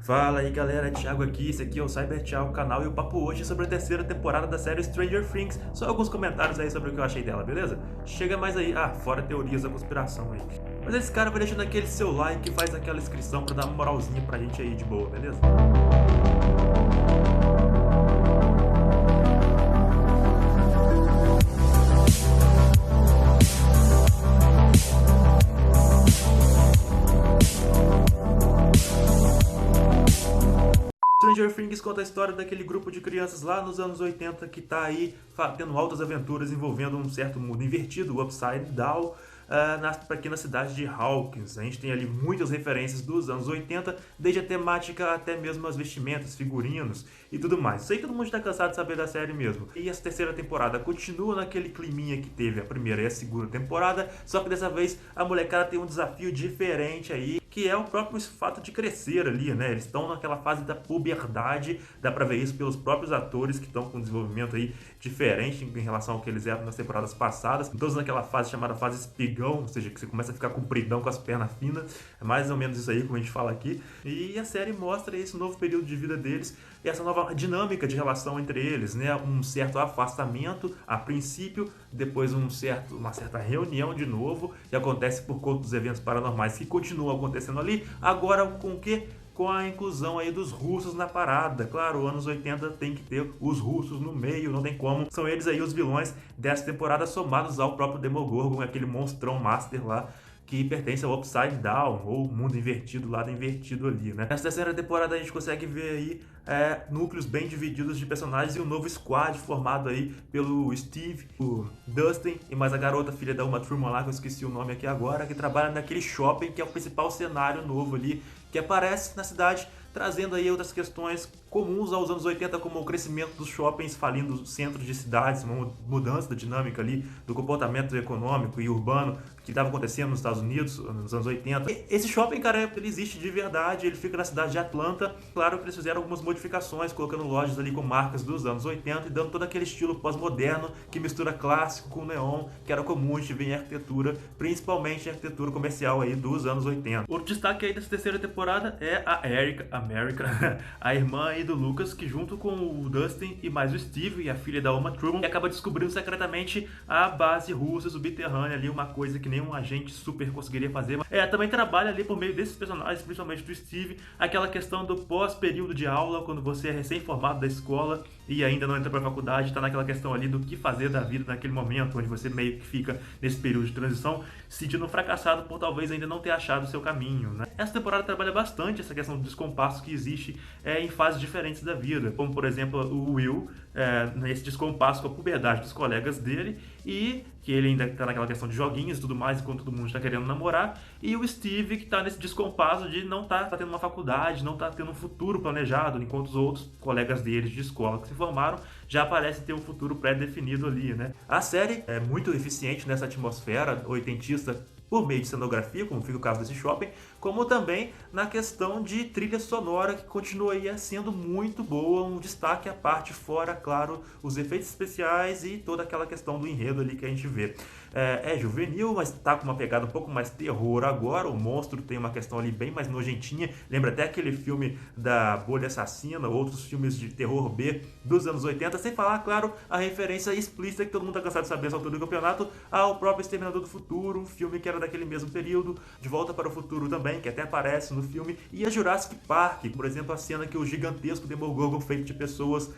Fala aí galera, Thiago aqui, esse aqui é o Cyber Thiago canal e o papo hoje é sobre a terceira temporada da série Stranger Things. Só alguns comentários aí sobre o que eu achei dela, beleza? Chega mais aí, fora teorias da conspiração aí. Mas esse cara vai deixando aquele seu like e faz aquela inscrição pra dar uma moralzinha pra gente aí de boa, beleza? Stranger Things conta a história daquele grupo de crianças lá nos anos 80 que tá aí tendo altas aventuras envolvendo um certo mundo invertido, o Upside Down, na pequena cidade de Hawkins. A gente tem ali muitas referências dos anos 80, desde a temática até mesmo as vestimentas, figurinos e tudo mais. Sei que todo mundo está cansado de saber da série mesmo. E essa terceira temporada continua naquele climinha que teve a primeira e a segunda temporada, só que dessa vez a molecada tem um desafio diferente aí, que é o próprio fato de crescer ali, né? Eles estão naquela fase da puberdade, dá pra ver isso pelos próprios atores que estão com um desenvolvimento aí diferente em relação ao que eles eram nas temporadas passadas. Todos naquela fase chamada fase espigão, ou seja, que você começa a ficar compridão com as pernas finas. É mais ou menos isso aí, como a gente fala aqui. E a série mostra esse novo período de vida deles e essa nova dinâmica de relação entre eles, né? Um certo afastamento a princípio, depois uma certa reunião de novo, que acontece por conta dos eventos paranormais que continuam acontecendo ali. Agora com o quê? Com a inclusão aí dos russos na parada. Claro, anos 80 tem que ter os russos no meio, não tem como. São eles aí os vilões dessa temporada, somados ao próprio Demogorgon, aquele monstrão master lá, que pertence ao Upside Down, ou mundo invertido, lado invertido ali, né? Nessa terceira temporada a gente consegue ver aí núcleos bem divididos de personagens e um novo squad formado aí pelo Steve, o Dustin e mais a garota, filha da Uma Thurman lá, que eu esqueci o nome aqui agora, que trabalha naquele shopping que é o principal cenário novo ali, que aparece na cidade, trazendo aí outras questões comuns aos anos 80, como o crescimento dos shoppings falindo centros de cidades, uma mudança da dinâmica ali do comportamento econômico e urbano que estava acontecendo nos Estados Unidos nos anos 80. E esse shopping, cara, ele existe de verdade, ele fica na cidade de Atlanta. Claro que eles fizeram algumas modificações, colocando lojas ali com marcas dos anos 80 e dando todo aquele estilo pós-moderno que mistura clássico com neon, que era comum a gente ver em arquitetura, principalmente em arquitetura comercial aí dos anos 80. Outro destaque aí dessa terceira temporada é a Erica, a irmã aí do Lucas, que junto com o Dustin e mais o Steve e a filha da Uma Thurman, acaba descobrindo secretamente a base russa subterrânea ali, uma coisa que nenhum agente super conseguiria fazer. Também trabalha ali por meio desses personagens, principalmente do Steve, aquela questão do pós-período de aula, quando você é recém-formado da escola e ainda não entra pra faculdade, tá naquela questão ali do que fazer da vida naquele momento, onde você meio que fica nesse período de transição, se sentindo fracassado por talvez ainda não ter achado o seu caminho, né? Essa temporada trabalha bastante essa questão do descompasso que existe em fases diferentes da vida, como por exemplo o Will, nesse descompasso com a puberdade dos colegas dele, e que ele ainda tá naquela questão de joguinhos e tudo mais, enquanto todo mundo está querendo namorar, e o Steve, que tá nesse descompasso de não tá tendo uma faculdade, não tá tendo um futuro planejado, enquanto os outros colegas deles de escola que se formaram já parecem ter um futuro pré-definido ali, né? A série é muito eficiente nessa atmosfera oitentista, por meio de cenografia, como fica o caso desse shopping, como também na questão de trilha sonora, que continua aí sendo muito boa, um destaque à parte, fora, claro, os efeitos especiais e toda aquela questão do enredo ali que a gente vê. É juvenil, mas tá com uma pegada um pouco mais terror agora, o monstro tem uma questão ali bem mais nojentinha, lembra até aquele filme da Bolha Assassina, outros filmes de terror B dos anos 80, sem falar, claro, a referência explícita que todo mundo tá cansado de saber nessa altura do campeonato, ao próprio Exterminador do Futuro, um filme que era daquele mesmo período, De Volta para o Futuro também, que até aparece no filme, e a Jurassic Park, por exemplo, a cena que o gigantesco Demogorgon feito de pessoas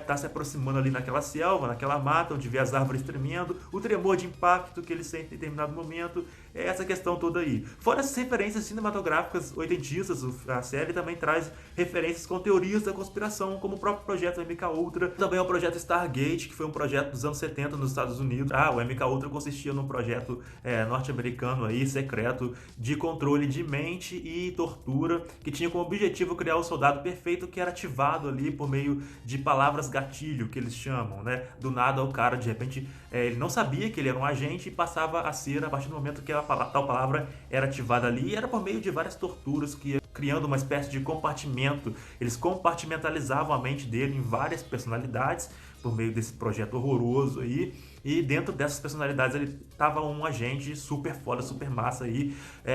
tá se aproximando ali naquela selva, naquela mata, onde vê as árvores tremendo, o tremor de impacto que ele sente em determinado momento, essa questão toda aí. Fora essas referências cinematográficas oitentistas, a série também traz referências com teorias da conspiração, como o próprio projeto MKUltra, também é o projeto Stargate, que foi um projeto dos anos 70 nos Estados Unidos. O MKUltra consistia num projeto norte-americano aí, secreto, de controle de mente e tortura, que tinha como objetivo criar o soldado perfeito, que era ativado ali por meio de palavras gatilho, que eles chamam, né? Do nada o cara, de repente, ele não sabia que ele era um agente e passava a ser a partir do momento que tal palavra era ativada ali, e era por meio de várias torturas que ia criando uma espécie de compartimento. Eles compartimentalizavam a mente dele em várias personalidades por meio desse projeto horroroso aí, E dentro dessas personalidades ele tava um agente super foda, super massa aí,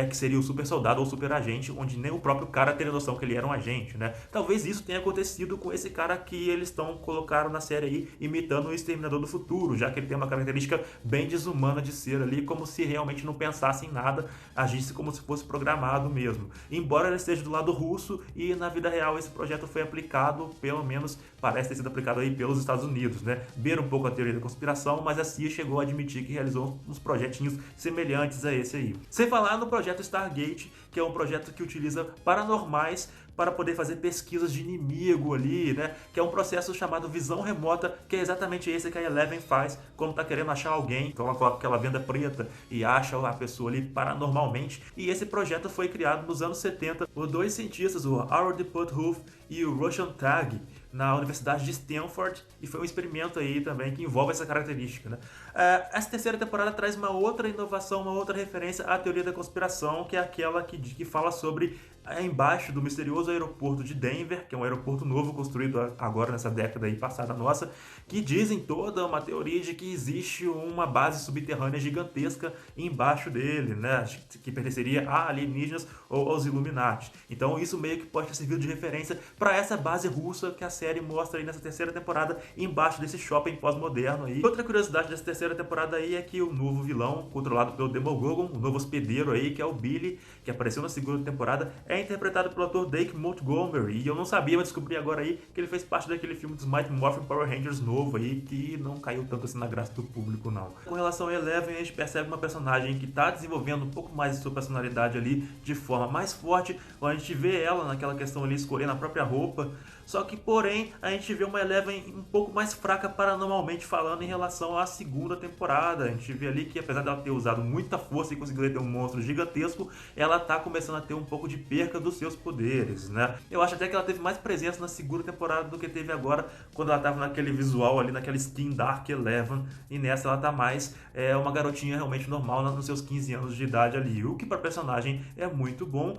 que seria o super soldado ou super agente, onde nem o próprio cara teria noção que ele era um agente, né? Talvez isso tenha acontecido com esse cara que eles colocaram na série aí, imitando o Exterminador do Futuro, já que ele tem uma característica bem desumana de ser ali, como se realmente não pensasse em nada, agisse como se fosse programado mesmo. Embora ele esteja do lado russo e na vida real esse projeto foi aplicado, pelo menos parece ter sido aplicado aí pelos Estados Unidos, né? Beira um pouco a teoria da conspiração, mas a CIA chegou a admitir que realizou uns projetinhos semelhantes a esse aí. Sem falar no projeto Stargate, que é um projeto que utiliza paranormais para poder fazer pesquisas de inimigo ali, né? Que é um processo chamado visão remota, que é exatamente esse que a Eleven faz quando tá querendo achar alguém. Então ela coloca aquela venda preta e acha a pessoa ali paranormalmente. E esse projeto foi criado nos anos 70 por dois cientistas, o Howard Puthoff e o Roshan Tag, na Universidade de Stanford, e foi um experimento aí também que envolve essa característica, né? Essa terceira temporada traz uma outra inovação, uma outra referência à teoria da conspiração, que é aquela que fala sobre embaixo do misterioso aeroporto de Denver, que é um aeroporto novo construído agora nessa década aí passada nossa, que dizem toda uma teoria de que existe uma base subterrânea gigantesca embaixo dele, né? Que pertenceria a alienígenas ou aos Illuminati. Então isso meio que pode ter servido de referência para essa base russa que a série mostra aí nessa terceira temporada, embaixo desse shopping pós-moderno aí. Outra curiosidade dessa terceira temporada aí é que o novo vilão, controlado pelo Demogorgon, o novo hospedeiro aí, que é o Billy, que apareceu na segunda temporada, é interpretado pelo ator Dake Montgomery. E eu não sabia, mas descobri agora aí que ele fez parte daquele filme dos Mighty Morphin Power Rangers novo aí, que não caiu tanto assim na graça do público, não. Com relação a Eleven, a gente percebe uma personagem que está desenvolvendo um pouco mais de sua personalidade ali de forma mais forte. A gente vê ela naquela questão ali, escolhendo a própria roupa. Só que, porém, a gente vê uma Eleven um pouco mais fraca paranormalmente falando em relação à segunda temporada. A gente vê ali que, apesar dela ter usado muita força e conseguido ter um monstro gigantesco, ela tá começando a ter um pouco de perca dos seus poderes, né? Eu acho até que ela teve mais presença na segunda temporada do que teve agora, quando ela tava naquele visual ali, naquela skin Dark Eleven, e nessa ela tá mais uma garotinha realmente normal nos seus 15 anos de idade ali, o que para personagem é muito bom,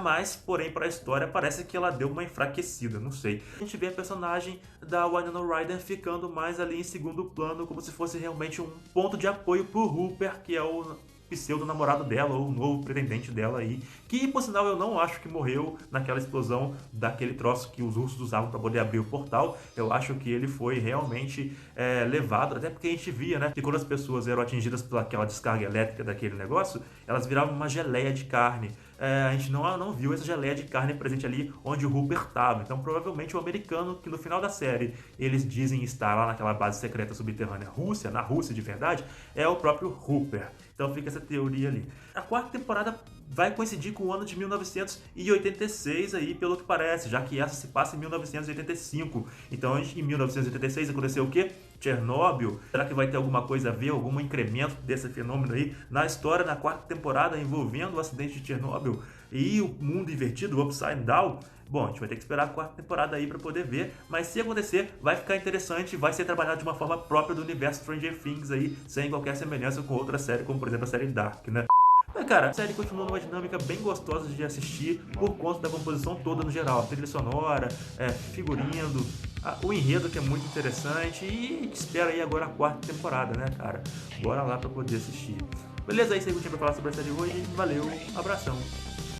mas, porém, para a história parece que ela deu uma enfraquecida, não sei. A gente vê a personagem da Winona Ryder ficando mais ali em segundo plano, como se fosse realmente um ponto de apoio pro Hooper, que é o pseudo-namorado dela, ou o novo pretendente dela aí, que, por sinal, eu não acho que morreu naquela explosão daquele troço que os russos usavam para poder abrir o portal. Eu acho que ele foi realmente levado, até porque a gente via, né, que quando as pessoas eram atingidas pelaquela descarga elétrica daquele negócio, elas viravam uma geleia de carne. A gente não viu essa geleia de carne presente ali onde o Hooper estava. Então, provavelmente, o americano, que no final da série eles dizem estar lá naquela base secreta subterrânea Rússia, na Rússia de verdade, é o próprio Hooper. Então fica essa teoria ali. A quarta temporada vai coincidir com o ano de 1986 aí, pelo que parece, já que essa se passa em 1985. Então, em 1986 aconteceu o quê? Chernobyl. Será que vai ter alguma coisa a ver, algum incremento desse fenômeno aí na história na quarta temporada envolvendo o acidente de Chernobyl e o mundo invertido, o Upside Down? Bom, a gente vai ter que esperar a quarta temporada aí para poder ver, mas se acontecer, vai ficar interessante, vai ser trabalhado de uma forma própria do universo Stranger Things aí, sem qualquer semelhança com outra série, como por exemplo a série Dark, né? Mas, cara, a série continua numa dinâmica bem gostosa de assistir por conta da composição toda no geral. A trilha sonora, figurino, o enredo que é muito interessante e espera aí agora a quarta temporada, né, cara? Bora lá pra poder assistir. Beleza, é isso aí que eu tinha pra falar sobre a série hoje. Valeu, abração.